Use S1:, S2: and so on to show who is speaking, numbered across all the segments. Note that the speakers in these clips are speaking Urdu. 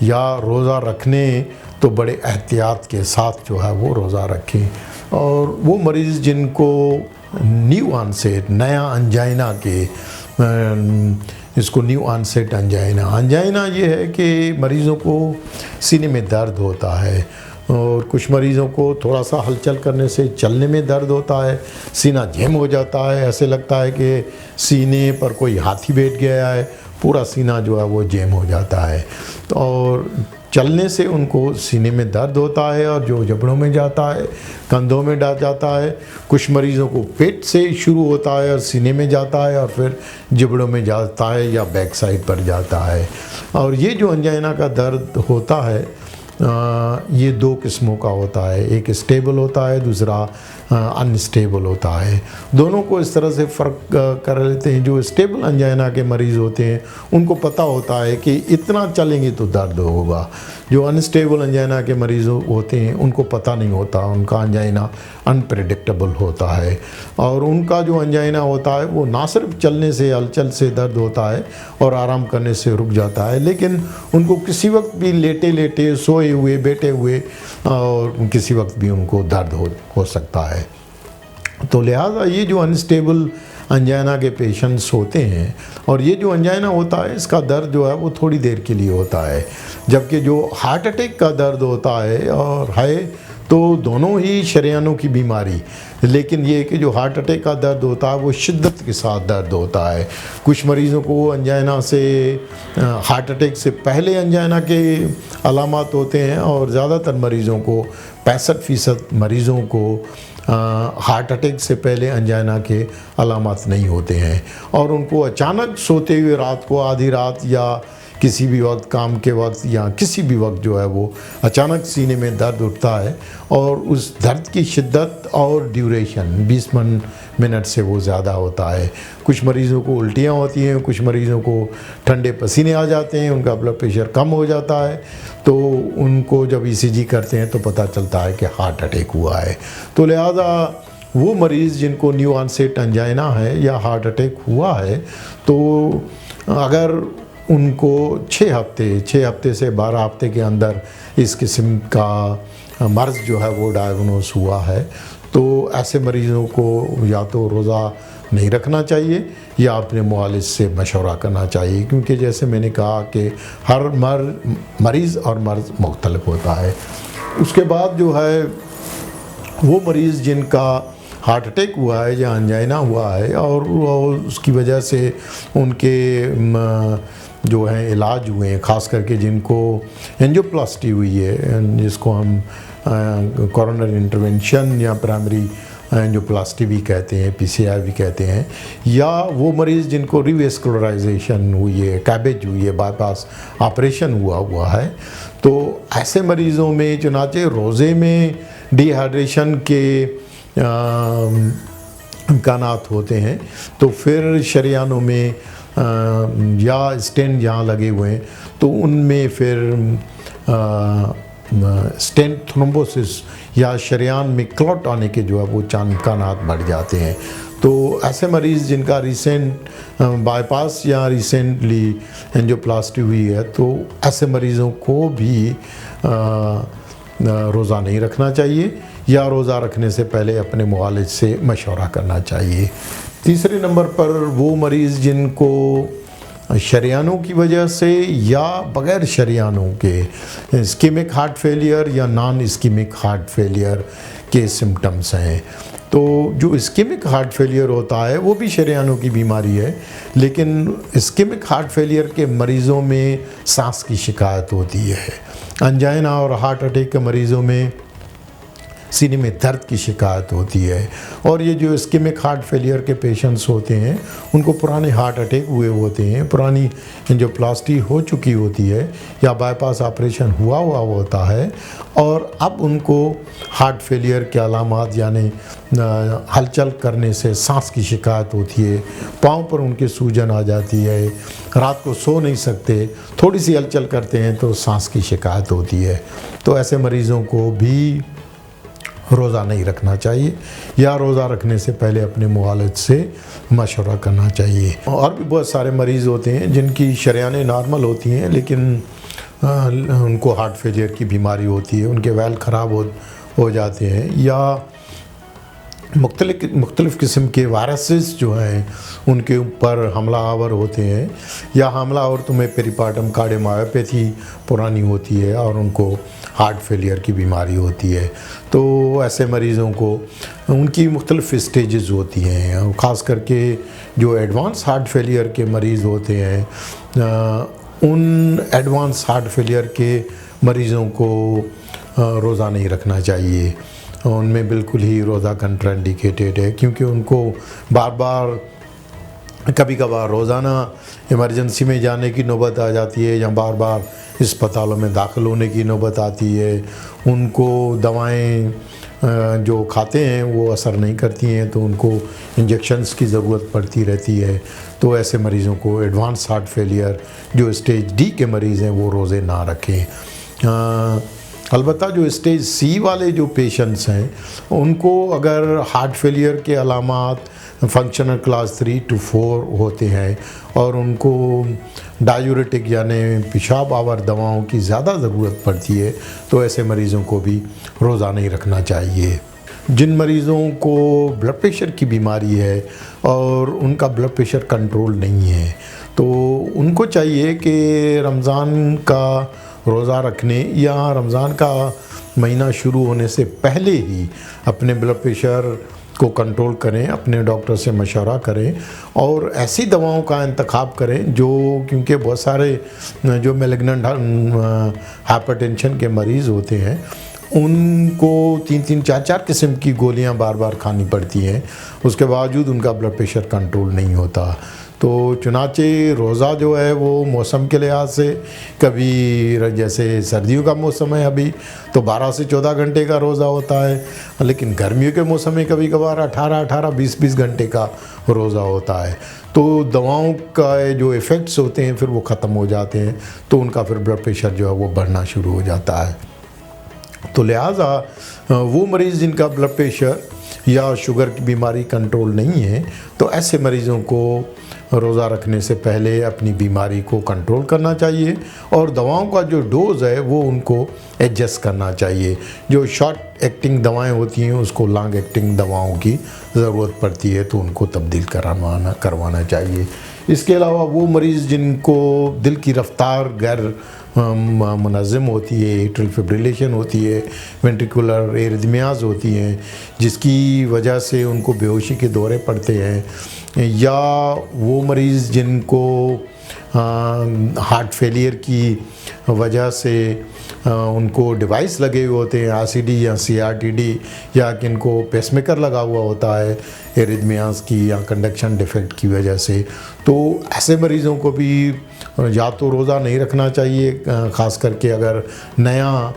S1: یا روزہ رکھنے تو بڑے احتیاط کے ساتھ جو ہے وہ روزہ رکھیں۔ اور وہ مریض جن کو نیو آنسیٹ نیا انجائنا کے اس کو نیو آنسیٹ انجائنا یہ ہے کہ مریضوں کو سینے میں درد ہوتا ہے، اور کچھ مریضوں کو تھوڑا سا ہلچل کرنے سے چلنے میں درد ہوتا ہے، سینہ جیم ہو جاتا ہے، ایسے لگتا ہے کہ سینے پر کوئی ہاتھی بیٹھ گیا ہے، پورا سینہ جو ہے وہ جیم ہو جاتا ہے، اور چلنے سے ان کو سینے میں درد ہوتا ہے اور جو جبڑوں میں جاتا ہے، کندھوں میں جاتا ہے۔ کچھ مریضوں کو پیٹ سے شروع ہوتا ہے اور سینے میں جاتا ہے اور پھر جبڑوں میں جاتا ہے یا بیک سائڈ پر جاتا ہے۔ اور یہ جو انجائنا کا درد ہوتا ہے یہ دو قسموں کا ہوتا ہے، ایک اسٹیبل ہوتا ہے، دوسرا انسٹیبل ہوتا ہے۔ دونوں کو اس طرح سے فرق کر لیتے ہیں۔ جو اسٹیبل انجائنا کے مریض ہوتے ہیں ان کو پتہ ہوتا ہے کہ اتنا چلیں گے تو درد ہوگا۔ جو انسٹیبل انجائنا کے مریض ہوتے ہیں ان کو پتہ نہیں ہوتا، ان کا انجائنا انپریڈکٹیبل ہوتا ہے، اور ان کا جو انجائنا ہوتا ہے وہ نہ صرف چلنے سے ہلچل سے درد ہوتا ہے اور آرام کرنے سے رک جاتا ہے، لیکن ان کو کسی وقت بھی لیٹے سوئے ہوئے بیٹھے ہوئے اور کسی وقت بھی ان کو درد ہو سکتا ہے۔ تو لہٰذا یہ جو انسٹیبل انجائنا کے پیشنٹس ہوتے ہیں، اور یہ جو انجائنا ہوتا ہے اس کا درد جو ہے وہ تھوڑی دیر کے لیے ہوتا ہے، جبکہ جو ہارٹ اٹیک کا درد ہوتا ہے اور ہے تو دونوں ہی شریانوں کی بیماری، لیکن یہ کہ جو ہارٹ اٹیک کا درد ہوتا ہے وہ شدت کے ساتھ درد ہوتا ہے۔ کچھ مریضوں کو انجائنا سے ہارٹ اٹیک سے پہلے انجائنا کے علامات ہوتے ہیں، اور زیادہ تر مریضوں کو 65% مریضوں کو ہارٹ اٹیک سے پہلے انجائنا کے علامات نہیں ہوتے ہیں، اور ان کو اچانک سوتے ہوئے رات کو آدھی رات یا کسی بھی وقت کام کے وقت یا کسی بھی وقت جو ہے وہ اچانک سینے میں درد اٹھتا ہے، اور اس درد کی شدت اور ڈیوریشن 20 منٹ سے وہ زیادہ ہوتا ہے۔ کچھ مریضوں کو الٹیاں ہوتی ہیں، کچھ مریضوں کو ٹھنڈے پسینے آ جاتے ہیں، ان کا بلڈ پریشر کم ہو جاتا ہے، تو ان کو جب ECG کرتے ہیں تو پتہ چلتا ہے کہ ہارٹ اٹیک ہوا ہے۔ تو لہٰذا وہ مریض جن کو نیو آنسیٹ انجائنا ہے یا ہارٹ اٹیک ہوا ہے، تو اگر ان کو 6 ہفتے سے 12 ہفتے کے اندر اس قسم کا مرض جو ہے وہ ڈائیگنوز ہوا ہے، تو ایسے مریضوں کو یا تو روزہ نہیں رکھنا چاہیے یا اپنے معالج سے مشورہ کرنا چاہیے، کیونکہ جیسے میں نے کہا کہ ہر مریض اور مرض مختلف ہوتا ہے۔ اس کے بعد جو ہے وہ مریض جن کا ہارٹ اٹیک ہوا ہے یا انجائنا ہوا ہے اور اس کی وجہ سے ان کے جو ہیں علاج ہوئے ہیں، خاص کر کے جن کو اینجیوپلاسٹی ہوئی ہے، جس کو ہم کورونری انٹرونشن یا پرائمری اینجیوپلاسٹی بھی کہتے ہیں، PCI بھی کہتے ہیں، یا وہ مریض جن کو ریویسکولرائزیشن ہوئی ہے، کیبیج ہوئی ہے، بائی پاس آپریشن ہوا ہے، تو ایسے مریضوں میں چنانچہ روزے میں ڈی ہائیڈریشن کے امکانات ہوتے ہیں، تو پھر شریانوں میں یا اسٹینٹ جہاں لگے ہوئے ہیں تو ان میں پھر اسٹینٹ تھرومبوسس یا شریان میں کلوٹ آنے کے جو ہے وہ امکانات بڑھ جاتے ہیں۔ تو ایسے مریض جن کا ریسنٹ بائی پاس یا ریسنٹلی اینجیوپلاسٹی ہوئی ہے، تو ایسے مریضوں کو بھی روزہ نہیں رکھنا چاہیے یا روزہ رکھنے سے پہلے اپنے معالج سے مشورہ کرنا چاہیے۔ تیسرے نمبر پر وہ مریض جن کو شریانوں کی وجہ سے یا بغیر شریانوں کے اسکیمک ہارٹ فیلئر یا نان اسکیمک ہارٹ فیلئر کے سمٹمز ہیں۔ تو جو اسکیمک ہارٹ فیلئر ہوتا ہے وہ بھی شریانوں کی بیماری ہے، لیکن اسکیمک ہارٹ فیلئر کے مریضوں میں سانس کی شکایت ہوتی ہے، انجائنا اور ہارٹ اٹیک کے مریضوں میں سینے میں درد کی شکایت ہوتی ہے، اور یہ جو اسکیمک ہارٹ فیلئر کے پیشنٹس ہوتے ہیں ان کو پرانے ہارٹ اٹیک ہوئے ہوتے ہیں، پرانی اینجیوپلاسٹی ہو چکی ہوتی ہے یا بائی پاس آپریشن ہوا ہوتا ہے، اور اب ان کو ہارٹ فیلئر کے علامات یعنی ہلچل کرنے سے سانس کی شکایت ہوتی ہے، پاؤں پر ان کے سوجن آ جاتی ہے، رات کو سو نہیں سکتے، تھوڑی سی ہلچل کرتے ہیں تو سانس کی شکایت ہوتی ہے۔ تو ایسے مریضوں کو بھی روزہ نہیں رکھنا چاہیے یا روزہ رکھنے سے پہلے اپنے معالج سے مشورہ کرنا چاہیے۔ اور بھی بہت سارے مریض ہوتے ہیں جن کی شریانیں نارمل ہوتی ہیں لیکن ان کو ہارٹ فیلئر کی بیماری ہوتی ہے، ان کے ویل خراب ہو جاتے ہیں، یا مختلف قسم کے وائرسز جو ہیں ان کے اوپر حملہ آور ہوتے ہیں، یا حاملہ عورتوں میں پیریپارٹم کارڈیومایوپیتھی پرانی ہوتی ہے اور ان کو ہارٹ فیلئر کی بیماری ہوتی ہے۔ تو ایسے مریضوں کو ان کی مختلف اسٹیجز ہوتی ہیں، خاص کر کے جو ایڈوانس ہارٹ فیلئر کے مریض ہوتے ہیں، ان ایڈوانس ہارٹ فیلئر کے مریضوں کو روزہ نہیں رکھنا چاہیے، ان میں بالکل ہی روزہ کنٹرا انڈیکیٹڈ ہے، کیونکہ ان کو بار بار کبھی کبھار روزانہ ایمرجنسی میں جانے کی نوبت آ جاتی ہے، یا بار بار اسپتالوں میں داخل ہونے کی نوبت آتی ہے، ان کو دوائیں جو کھاتے ہیں وہ اثر نہیں کرتی ہیں، تو ان کو انجیکشنز کی ضرورت پڑتی رہتی ہے۔ تو ایسے مریضوں کو ایڈوانس ہارٹ فیلئر جو اسٹیج ڈی کے مریض ہیں وہ روزے نہ رکھیں۔ البتہ جو اسٹیج سی والے جو پیشنٹس ہیں ان کو اگر ہارٹ فیلئر کے علامات فنکشنل کلاس 3 to 4 ہوتے ہیں اور ان کو ڈائیوریٹک یعنی پیشاب آور دواؤں کی زیادہ ضرورت پڑتی ہے تو ایسے مریضوں کو بھی روزہ نہیں رکھنا چاہیے۔ جن مریضوں کو بلڈ پریشر کی بیماری ہے اور ان کا بلڈ پریشر کنٹرول نہیں ہے تو ان کو چاہیے کہ رمضان کا روزہ رکھنے یا رمضان کا مہینہ شروع ہونے سے پہلے ہی اپنے بلڈ پریشر کو کنٹرول کریں، اپنے ڈاکٹر سے مشورہ کریں اور ایسی دواؤں کا انتخاب کریں جو، کیونکہ بہت سارے جو میلیگننٹ ہائپر ٹینشن کے مریض ہوتے ہیں ان کو 3 4 قسم کی گولیاں بار بار کھانی پڑتی ہیں، اس کے باوجود ان کا بلڈ پریشر کنٹرول نہیں ہوتا۔ تو چنانچہ روزہ جو ہے وہ موسم کے لحاظ سے کبھی جیسے سردیوں کا موسم ہے ابھی تو 12 سے 14 گھنٹے کا روزہ ہوتا ہے، لیکن گرمیوں کے موسم میں کبھی کبھار 18 20 گھنٹے کا روزہ ہوتا ہے۔ تو دواؤں کا جو ایفیکٹس ہوتے ہیں پھر وہ ختم ہو جاتے ہیں تو ان کا پھر بلڈ پریشر جو ہے وہ بڑھنا شروع ہو جاتا ہے۔ تو لہٰذا وہ مریض جن کا بلڈ پریشر یا شوگر کی بیماری کنٹرول نہیں ہے تو ایسے مریضوں کو روزہ رکھنے سے پہلے اپنی بیماری کو کنٹرول کرنا چاہیے اور دواؤں کا جو ڈوز ہے وہ ان کو ایڈجسٹ کرنا چاہیے۔ جو شارٹ ایکٹنگ دوائیں ہوتی ہیں اس کو لانگ ایکٹنگ دواؤں کی ضرورت پڑتی ہے تو ان کو تبدیل کروانا چاہیے۔ اس کے علاوہ وہ مریض جن کو دل کی رفتار غیر منظم ہوتی ہے، ایٹریل فبریلیشن ہوتی ہے، وینٹریکولر ایرتھمیاز ہوتی ہیں جس کی وجہ سے ان کو بے ہوشی کے دورے پڑتے ہیں، یا وہ مریض جن کو ہارٹ فیلئر کی وجہ سے ان کو ڈیوائس لگے ہوئے ہوتے ہیں RCD یا CRTD، یا کن کو پیس میکر لگا ہوا ہوتا ہے ایرتھمیاز کی یا کنڈکشن ڈیفیکٹ کی وجہ سے، تو ایسے مریضوں کو بھی یا تو روزہ نہیں رکھنا چاہیے، خاص کر کے اگر نیا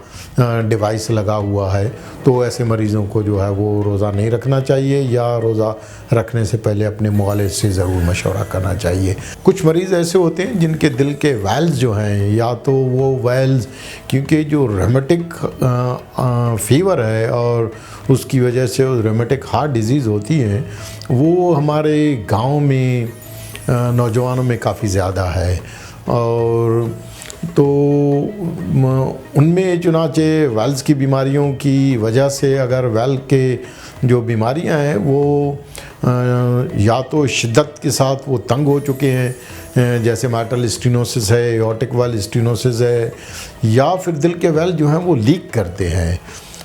S1: ڈیوائس لگا ہوا ہے تو ایسے مریضوں کو جو ہے وہ روزہ نہیں رکھنا چاہیے، یا روزہ رکھنے سے پہلے اپنے معالج سے ضرور مشورہ کرنا چاہیے۔ کچھ مریض ایسے ہوتے ہیں جن کے دل کے ویلز جو ہیں، یا تو وہ ویلز کیونکہ جو ریمیٹک فیور ہے اور اس کی وجہ سے ریمیٹک ہارٹ ڈیزیز ہوتی ہیں وہ ہمارے گاؤں میں نوجوانوں میں کافی زیادہ ہے، اور تو ان میں چنانچہ ویلز کی بیماریوں کی وجہ سے اگر ویل کے جو بیماریاں ہیں وہ یا تو شدت کے ساتھ وہ تنگ ہو چکے ہیں جیسے مائٹرل اسٹینوسس ہے، ایورٹک ویل اسٹینوسس ہے، یا پھر دل کے ویل جو ہیں وہ لیک کرتے ہیں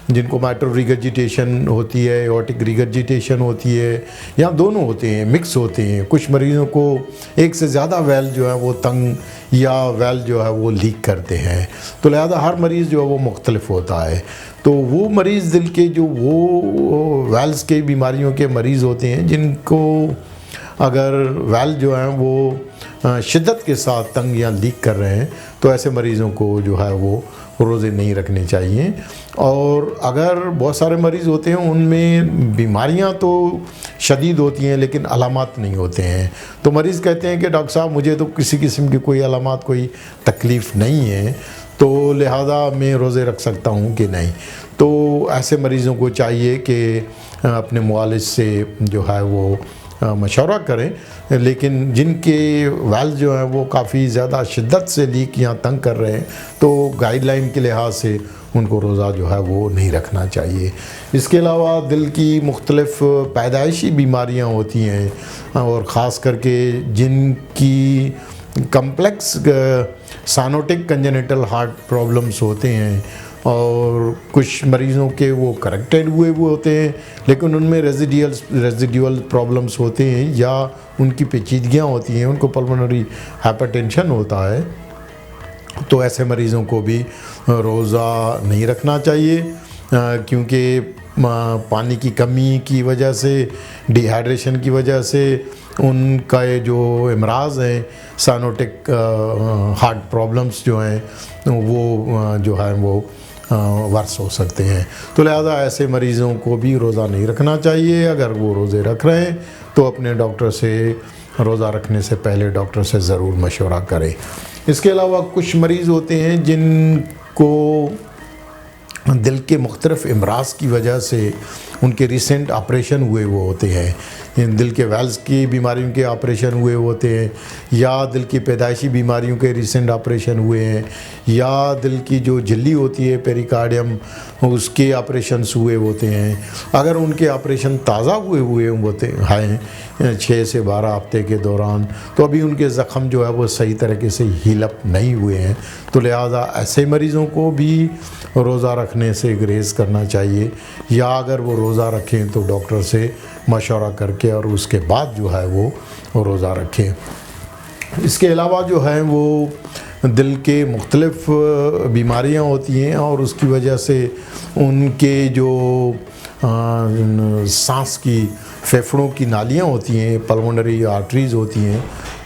S1: جن کو مائٹرل ریگرجیٹیشن ہوتی ہے، ایورٹک ریگرجیٹیشن ہوتی ہے، یا دونوں ہوتے ہیں، مکس ہوتے ہیں۔ کچھ مریضوں کو ایک سے زیادہ ویل جو ہے وہ تنگ یا ویل جو ہے وہ لیک کرتے ہیں، تو لہذا ہر مریض جو ہے وہ مختلف ہوتا ہے۔ تو وہ مریض دل کے جو وہ ویلز کے بیماریوں کے مریض ہوتے ہیں جن کو اگر ویل جو ہیں وہ شدت کے ساتھ تنگ یا لیک کر رہے ہیں تو ایسے مریضوں کو جو ہے وہ روزے نہیں رکھنے چاہیے۔ اور اگر بہت سارے مریض ہوتے ہیں ان میں بیماریاں تو شدید ہوتی ہیں لیکن علامات نہیں ہوتے ہیں، تو مریض کہتے ہیں کہ ڈاکٹر صاحب مجھے تو کسی قسم کی کوئی علامات کوئی تکلیف نہیں ہے تو لہذا میں روزے رکھ سکتا ہوں کہ نہیں، تو ایسے مریضوں کو چاہیے کہ اپنے معالج سے جو ہے وہ مشورہ کریں، لیکن جن کے ویلز جو ہیں وہ کافی زیادہ شدت سے لیک یا تنگ کر رہے ہیں تو گائیڈ لائن کے لحاظ سے ان کو روزہ جو ہے وہ نہیں رکھنا چاہیے۔ اس کے علاوہ دل کی مختلف پیدائشی بیماریاں ہوتی ہیں، اور خاص کر کے جن کی کمپلیکس سائنوٹک کنجنیٹل ہارٹ پرابلمس ہوتے ہیں، اور کچھ مریضوں کے وہ کریکٹڈ ہوئے ہوتے ہیں لیکن ان میں ریزیڈیول پرابلمس ہوتے ہیں یا ان کی پیچیدگیاں ہوتی ہیں، ان کو پلمونری ہائپر ٹینشن ہوتا ہے، تو ایسے مریضوں کو بھی روزہ نہیں رکھنا چاہیے، کیونکہ پانی کی کمی کی وجہ سے، ڈی ہائیڈریشن کی وجہ سے ان کا یہ جو امراض ہیں سائنوٹک ہارٹ پرابلمس جو ہیں وہ جو ہے وہ ورس ہو سکتے ہیں۔ تو لہذا ایسے مریضوں کو بھی روزہ نہیں رکھنا چاہیے۔ اگر وہ روزے رکھ رہے ہیں تو اپنے ڈاکٹر سے روزہ رکھنے سے پہلے ڈاکٹر سے ضرور مشورہ کریں۔ اس کے علاوہ کچھ مریض ہوتے ہیں جن کو دل کے مختلف امراض کی وجہ سے ان کے ریسنٹ آپریشن ہوئے وہ ہوتے ہیں، دل کے ویلز کی بیماریوں کے آپریشن ہوئے ہوتے ہیں، یا دل کی پیدائشی بیماریوں کے ریسنٹ آپریشن ہوئے ہیں، یا دل کی جو جھلی ہوتی ہے پیریکارڈیم اس کے آپریشنس ہوئے ہوتے ہیں۔ اگر ان کے آپریشن تازہ ہوئے ہوتے ہیں 6 سے 12 ہفتے کے دوران، تو ابھی ان کے زخم جو ہے وہ صحیح طریقے سے ہیل اپ نہیں ہوئے ہیں، تو لہٰذا ایسے مریضوں کو بھی روزہ رکھنے سے گریز کرنا چاہیے، یا اگر وہ روزہ رکھیں تو ڈاکٹر سے مشورہ کر کے اور اس کے بعد جو ہے وہ روزہ رکھیں۔ اس کے علاوہ جو ہے وہ دل کے مختلف بیماریاں ہوتی ہیں، اور اس کی وجہ سے ان کے جو سانس کی پھیپھڑوں کی نالیاں ہوتی ہیں، پلمونری آرٹریز ہوتی ہیں،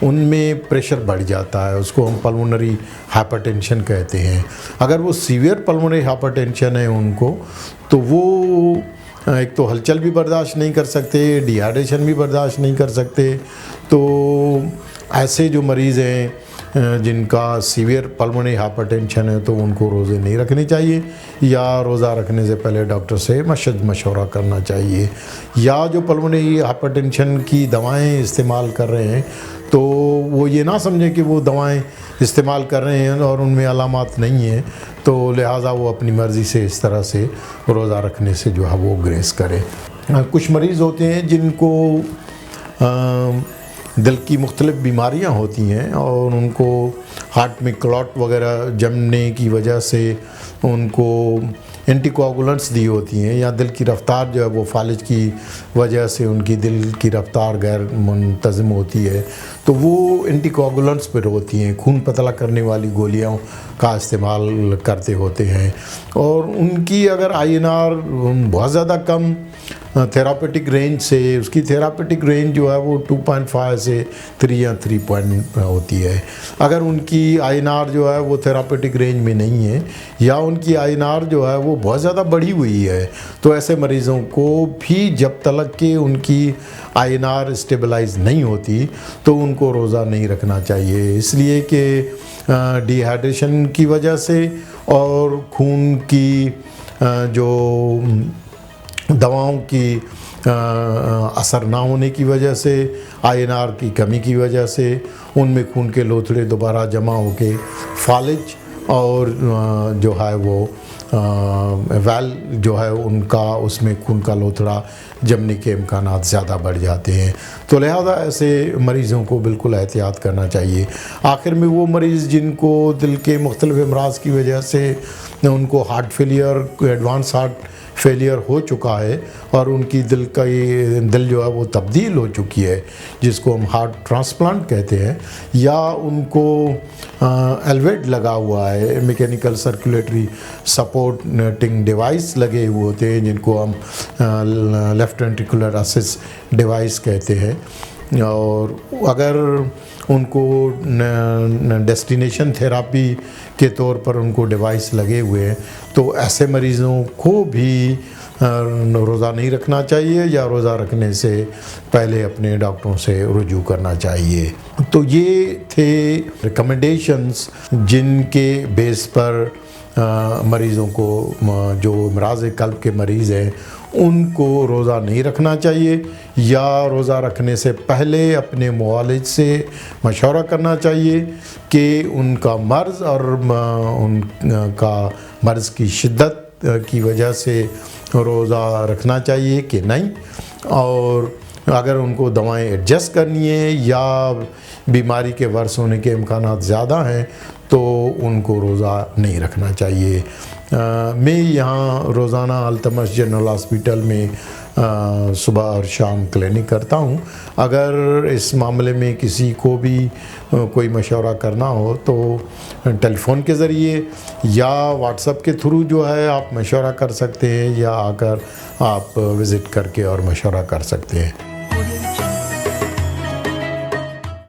S1: ان میں پریشر بڑھ جاتا ہے، اس کو ہم پلمونری ہائپر ٹینشن کہتے ہیں۔ اگر وہ سیویئر پلمونری ہائپر ٹینشن ہے ان کو، تو وہ ایک تو ہلچل بھی برداشت نہیں کر سکتے، ڈی ہائیڈریشن بھی برداشت نہیں کر سکتے، تو ایسے جو مریض ہیں جن کا سیویئر پلمونری ہائپر ٹینشن ہے تو ان کو روزے نہیں رکھنے چاہیے، یا روزہ رکھنے سے پہلے ڈاکٹر سے مشورہ کرنا چاہیے۔ یا جو پلمونری ہائپر ٹینشن کی دوائیں استعمال کر رہے ہیں تو وہ یہ نہ سمجھیں کہ وہ دوائیں استعمال کر رہے ہیں اور ان میں علامات نہیں ہیں، تو لہٰذا وہ اپنی مرضی سے اس طرح سے روزہ رکھنے سے جو ہے وہ گریز کرے۔ کچھ مریض ہوتے ہیں جن کو دل کی مختلف بیماریاں ہوتی ہیں، اور ان کو ہارٹ میں کلاٹ وغیرہ جمنے کی وجہ سے ان کو اینٹی کوگولنٹس دی ہوتی ہیں، یا دل کی رفتار جو ہے وہ فالج کی وجہ سے ان کی دل کی رفتار غیر منتظم ہوتی ہے، تو وہ اینٹی کوگولنٹس پر ہوتی ہیں، خون پتلا کرنے والی گولیاں کا استعمال کرتے ہوتے ہیں، اور ان کی اگر INR بہت زیادہ کم تھیراپیٹک رینج سے، اس کی تھیراپیٹک رینج جو ہے وہ 2.5 سے 3 یا 3 پوائنٹ ہوتی ہے۔ اگر ان کی INR جو ہے وہ تھیراپیٹک رینج میں نہیں ہے، یا ان کی INR جو ہے وہ بہت زیادہ بڑھی ہوئی ہے، تو ایسے مریضوں کو بھی جب تک کہ ان کی INR اسٹیبلائز نہیں ہوتی تو ان کو روزہ نہیں رکھنا چاہیے، اس لیے کہ ڈی ہائیڈریشن کی وجہ سے اور خون کی جو دواؤں کی اثر نہ ہونے کی وجہ سے، INR کی کمی کی وجہ سے ان میں خون کے لوتھڑے دوبارہ جمع ہو کے فالج اور جو ہے وہ ویل جو ہے ان کا، اس میں خون کا لوتھڑا جمنے کے امکانات زیادہ بڑھ جاتے ہیں، تو لہذا ایسے مریضوں کو بالکل احتیاط کرنا چاہیے۔ آخر میں وہ مریض جن کو دل کے مختلف امراض کی وجہ سے ان کو heart failure, advance heart failure ہو چکا ہے، اور ان کی دل جو ہے وہ تبدیل ہو چکی ہے، جس کو ہم ہارٹ ٹرانسپلانٹ کہتے ہیں، یا ان کو ایلویٹ لگا ہوا ہے، میکینیکل سرکولیٹری سپورٹنگ ڈیوائس لگے ہوئے ہوتے ہیں، جن کو ہم لیفٹ وینٹریکولر اسسٹ ڈیوائس کہتے ہیں، اور اگر ان کو ڈیسٹینیشن تھیراپی کے طور پر ان کو ڈیوائس لگے ہوئے ہیں، تو ایسے مریضوں کو بھی روزہ نہیں رکھنا چاہیے، یا روزہ رکھنے سے پہلے اپنے ڈاکٹروں سے رجوع کرنا چاہیے۔ تو یہ تھے ریکمنڈیشنز جن کے بیس پر مریضوں کو، جو امراض قلب کے مریض ہیں، ان کو روزہ نہیں رکھنا چاہیے، یا روزہ رکھنے سے پہلے اپنے معالج سے مشورہ کرنا چاہیے کہ ان کا مرض اور ان کا مرض کی شدت کی وجہ سے روزہ رکھنا چاہیے کہ نہیں، اور اگر ان کو دوائیں ایڈجسٹ کرنی ہے یا بیماری کے ورس ہونے کے امکانات زیادہ ہیں تو ان کو روزہ نہیں رکھنا چاہیے۔ میں یہاں روزانہ التمش جنرل ہاسپٹل میں صبح اور شام کلینک کرتا ہوں۔ اگر اس معاملے میں کسی کو بھی کوئی مشورہ کرنا ہو تو ٹیلی فون کے ذریعے یا واٹس ایپ کے تھرو جو ہے آپ مشورہ کر سکتے ہیں، یا آ کر آپ وزٹ کر کے اور مشورہ کر سکتے ہیں۔